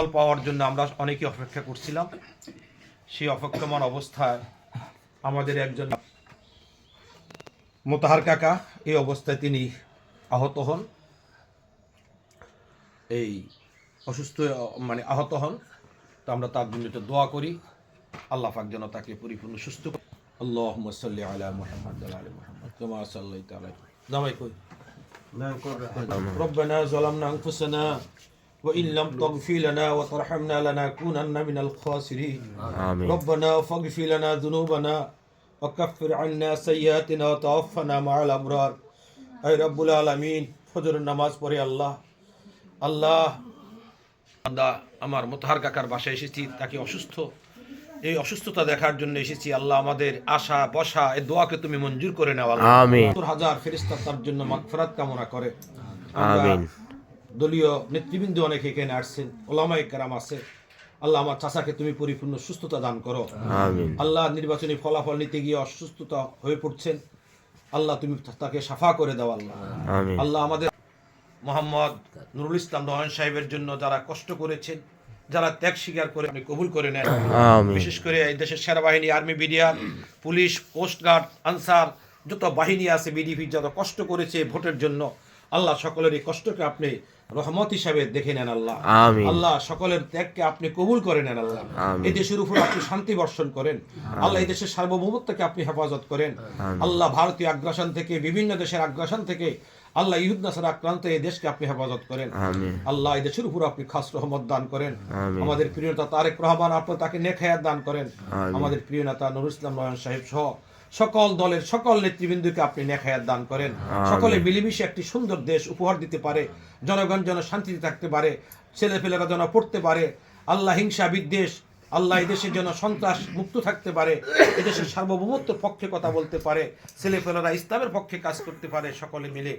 ফল পাওয়ার জন্য আমরা অনেকে অপেক্ষা করছিলাম। সেই অপেক্ষমান অবস্থায় আমাদের একজন মোতাহার কাকা এই অবস্থায় তিনি আহত হন, এই অসুস্থ মানে আহত হন। তো আমরা তার জন্য একটু দোয়া করি, আল্লাহ পাক যেন তাকে পরিপূর্ণ সুস্থ করে। আল্লাহুম্মা সাল্লি আলা মুহাম্মাদ ওয়া আলি মুহাম্মাদ কামা সাল্লাইতা আলা জামাই কই রব্বানা যালামনা আনফুসানা ওয়া ইন লাম তাগফির লানা ওয়া তারহামনা লানাকুনান্না মিনাল খাসিরিন আমিন। রব্বানা ফাগফির লানা যুনুবানা ওয়া কাফফির আন্না সাইয়্যাতিনা ওয়া তাওয়াফফানা মা'আল আবরার। হে রব্বুল আলামিন, ফজরের নামাজ পড়ে আল্লাহ আমার মোতাহার কাকার বাসায় এসেছি, তাকে অসুস্থ, এই অসুস্থতা দেখার জন্য এসেছি। আল্লাহ আমাদের আশা বসা এই দোয়াকে তুমি মঞ্জুর করে নাও আল্লাহ। আমিন। ৭০,০০০ ফেরেশতা তার জন্য মাগফিরাত কামনা করে। আমরা আমিন। দলীয় নেতৃবৃন্দ অনেকে এখানে আসছেন, ওলামায়ে কেরাম আছে। আল্লাহ আমার চাচাকে তুমি পরিপূর্ণ সুস্থতা দান করো। আমিন। আল্লাহ নির্বাচনী ফলাফল নিতে গিয়ে অসুস্থতা হয়ে পড়ছেন, আল্লাহ তুমি তাকে সাফা করে দাও আল্লাহ। আমিন। আল্লাহ আমাদের মোহাম্মদ নুরুল ইসলাম নয়ন সাহেবের জন্য যারা কষ্ট করেছেন, যারা ত্যাগ স্বীকার করে আপনি কবুল করে নেন। আমিন। বিশেষ করে এই দেশের সেনাবাহিনী, army, BDR, police, coastguard, Ansar, যত বাহিনী আছে, বিডিপি যত কষ্ট করেছে ভোটের জন্য, আল্লাহ সকলের এই কষ্টকে আপনি রহমত হিসাবে দেখে নেন আল্লাহ। আমিন। আল্লাহ সকলের ত্যাগকে আপনি কবুল করে নেন আল্লাহ। আমিন। এই দেশের উপর আপনি শান্তি বর্ষণ করেন আল্লাহ। এই দেশের সার্বভৌমত্বকে আপনি হেফাজত করেন আল্লাহ। ভারতীয় আগ্রাসন থেকে, বিভিন্ন দেশের আগ্রাসন থেকে আল্লাহ, ইহুদ নাসারা আক্রান্ত এই দেশকে আপনি হেফাজত করেন আমিন। আল্লাহ। এই দেশের উপর আপনি খাস রহমত দান করেন। আমিন। আমাদের প্রিয় নেতা তারেক রহমান, আপনি তাকে নেক হায়াত দান করেন। আমিন। আমাদের প্রিয় নেতা নুরুল ইসলাম নয়ন সাহেব সহ সকল দলের সকল নেতৃবৃন্দকে আপনি নেক হায়াত দান করেন। সকলে মিলেমিশে একটি সুন্দর দেশ উপহার দিতে পারে, জনগণ যেন শান্তিতে থাকতে পারে, ছেলেপেলেরা যেন পড়তে পারে, আল্লাহ হিংসা বিদ্বেষ, আল্লাহ এই দেশের জন্য সন্ত্রাস মুক্ত থাকতে পারে, এদেশের সার্বভৌমত্বের পক্ষে কথা বলতে পারে, ছেলেপেলেরা ইসলামের পক্ষে কাজ করতে পারে। সকলে মিলে